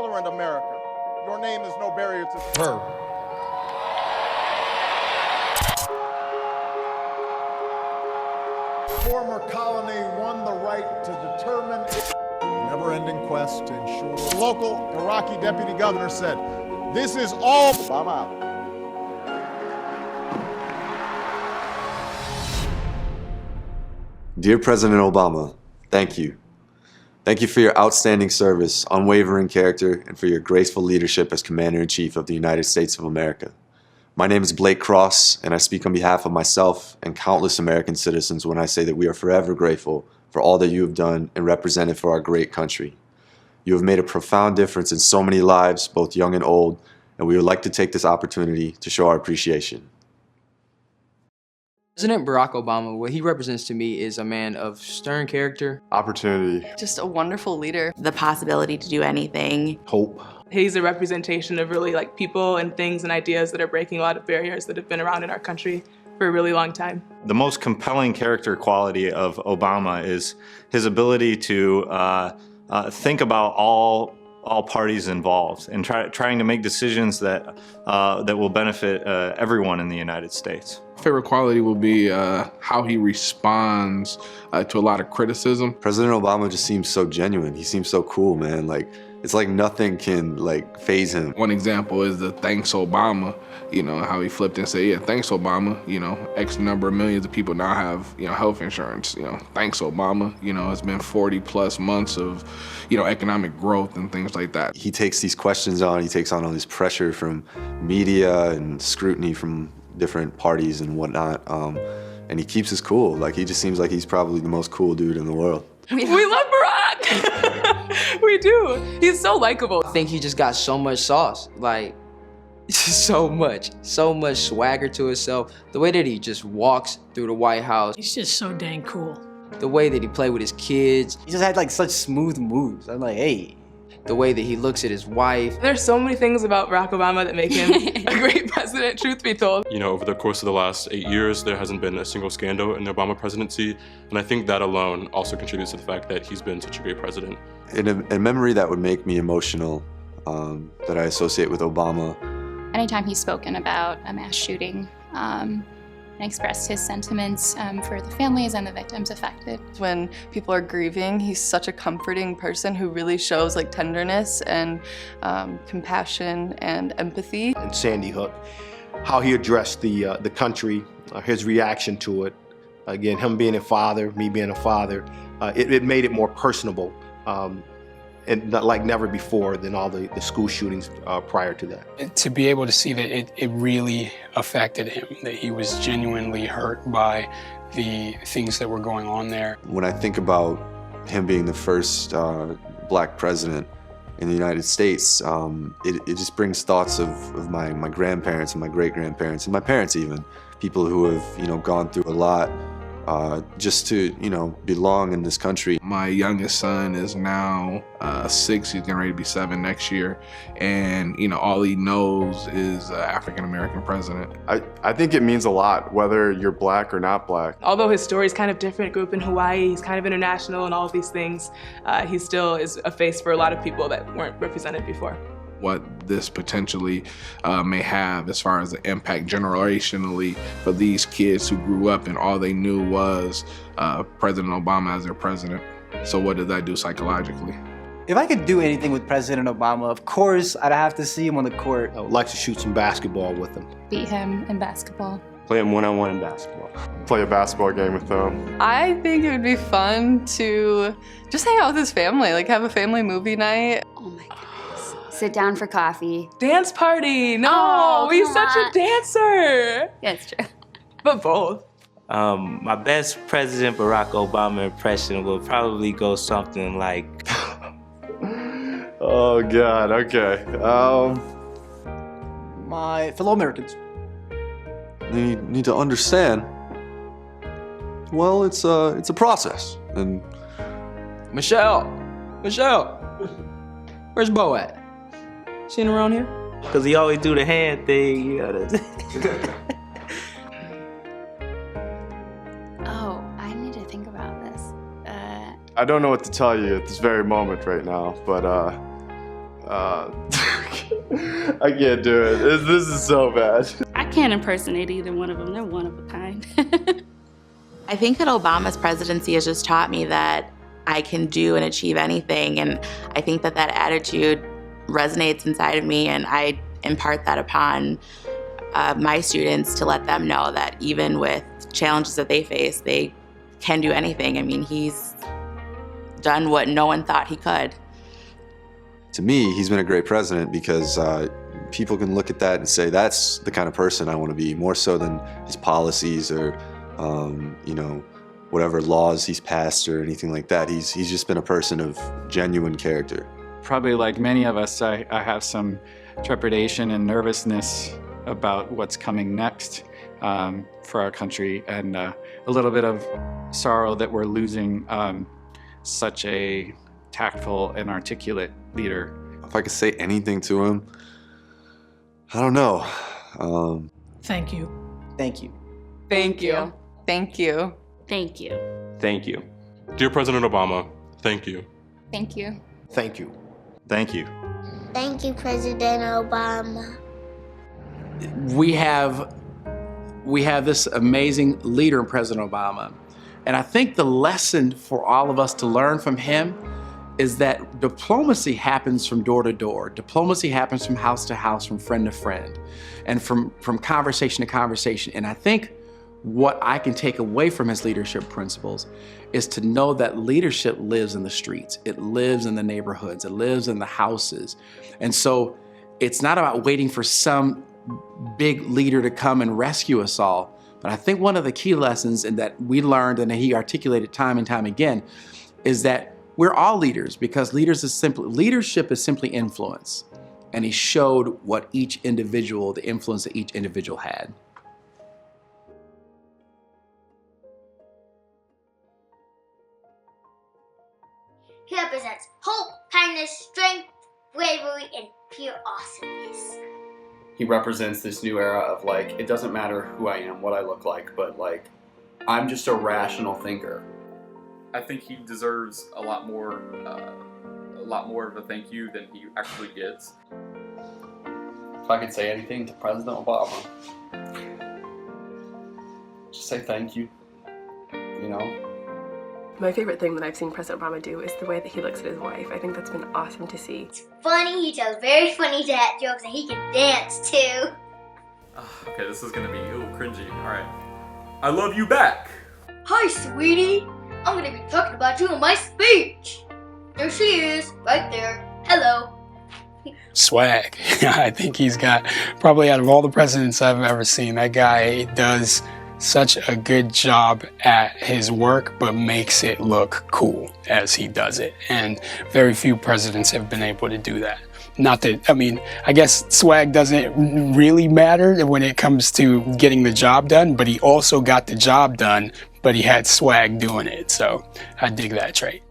tolerant America. Your name is no barrier to her. Former colony won the right to determine a never-ending quest to ensure. The local Iraqi deputy governor said, "This is all Obama." Dear President Obama, thank you. Thank you for your outstanding service, unwavering character, and for your graceful leadership as Commander-in-Chief of the United States of America. My name is Blake Cross, and I speak on behalf of myself and countless American citizens when I say that we are forever grateful for all that you have done and represented for our great country. You have made a profound difference in so many lives, both young and old, and we would like to take this opportunity to show our appreciation. President Barack Obama, what he represents to me is a man of stern character, opportunity, just a wonderful leader, the possibility to do anything, hope. He's a representation of really like people and things and ideas that are breaking a lot of barriers that have been around in our country for a really long time. The most compelling character quality of Obama is his ability to think about all parties involved and trying to make decisions that will benefit everyone in the United States. Favorite quality will be how he responds to a lot of criticism. President Obama just seems so genuine. He seems so cool, man. It's like nothing can faze him. One example is the thanks Obama, how he flipped and said, yeah, thanks Obama, X number of millions of people now have, health insurance, thanks Obama, it's been 40 plus months of, economic growth and things like that. He takes these questions on, he takes on all this pressure from media and scrutiny from different parties and whatnot, and he keeps his cool. He just seems like he's probably the most cool dude in the world. We love Barack! We do. He's so likable. I think he just got so much sauce, so much swagger to himself. The way that he just walks through the White House. He's just so dang cool. The way that he played with his kids. He just had such smooth moves. I'm like, hey. The way that he looks at his wife. There's so many things about Barack Obama that make him a great president, truth be told. Over the course of the last 8 years, there hasn't been a single scandal in the Obama presidency, and I think that alone also contributes to the fact that he's been such a great president. In a memory that would make me emotional, that I associate with Obama. Anytime he's spoken about a mass shooting, and expressed his sentiments for the families and the victims affected. When people are grieving, he's such a comforting person who really shows tenderness and compassion and empathy. And Sandy Hook, how he addressed the country, his reaction to it. Again, him being a father, me being a father, it made it more personable. And like never before than all the school shootings prior to that. To be able to see that it really affected him, that he was genuinely hurt by the things that were going on there. When I think about him being the first black president in the United States, it just brings thoughts of my grandparents and my great-grandparents and my parents even. People who have gone through a lot just to, belong in this country. My youngest son is now 6, he's getting ready to be 7 next year, and all he knows is African-American president. I think it means a lot, whether you're black or not black. Although his story is kind of different, grew up in Hawaii, he's kind of international and all of these things, he still is a face for a lot of people that weren't represented before. What this potentially may have as far as the impact generationally for these kids who grew up and all they knew was President Obama as their president. So what did that do psychologically? If I could do anything with President Obama, of course, I'd have to see him on the court. I would like to shoot some basketball with him. Beat him in basketball. Play him one-on-one in basketball. Play a basketball game with them. I think it would be fun to just hang out with his family, have a family movie night. Oh my goodness. Sit down for coffee. Dance party! No, he's such a dancer! Yeah, it's true. But both. My best President Barack Obama impression will probably go something like... Oh God, okay. My fellow Americans. You need to understand, well, it's a process. And Michelle, where's Bo at? Seen around here? Because he always do the hand thing, Oh, I need to think about this. I don't know what to tell you at this very moment right now, but I can't do it. This is so bad. I can't impersonate either one of them. They're one of a kind. I think that Obama's presidency has just taught me that I can do and achieve anything, and I think that that attitude resonates inside of me, and I impart that upon my students to let them know that even with challenges that they face, they can do anything. I mean, he's done what no one thought he could. To me, he's been a great president because people can look at that and say, that's the kind of person I want to be, more so than his policies or, you know, whatever laws he's passed or anything like that. He's just been a person of genuine character. Probably like many of us, I have some trepidation and nervousness about what's coming next for our country, and a little bit of sorrow that we're losing such a tactful and articulate leader. If I could say anything to him, I don't know. Thank you. Thank you. Thank you. Thank you. Thank you. Thank you. Dear President Obama, thank you. Thank you. Thank you. Thank you. Thank you, President Obama. We have this amazing leader in President Obama. And I think the lesson for all of us to learn from him is that diplomacy happens from door to door. Diplomacy happens from house to house, from friend to friend, and from conversation to conversation. And I think what I can take away from his leadership principles is to know that leadership lives in the streets. It lives in the neighborhoods. It lives in the houses. And so it's not about waiting for some big leader to come and rescue us all. But I think one of the key lessons and that we learned and that he articulated time and time again is that we're all leaders, because leadership is simply influence. And he showed what each individual, the influence that each individual had. He represents hope, kindness, strength, bravery, and pure awesomeness. He represents this new era of like, it doesn't matter who I am, what I look like, but like, I'm just a rational thinker. I think he deserves a lot more of a thank you than he actually gets. If I could say anything to President Obama, just say thank you, you know? My favorite thing that I've seen President Obama do is the way that he looks at his wife. I think that's been awesome to see. It's funny, he tells very funny dad jokes, and he can dance too. Okay, this is gonna be a little cringy. Alright. I love you back! Hi, sweetie. I'm gonna be talking about you in my speech. There she is, right there. Hello. Swag. I think he's got, probably out of all the presidents I've ever seen, that guy does such a good job at his work, but makes it look cool as he does it. And very few presidents have been able to do that. Not that, I mean, I guess swag doesn't really matter when it comes to getting the job done, but he also got the job done, but he had swag doing it. So I dig that trait.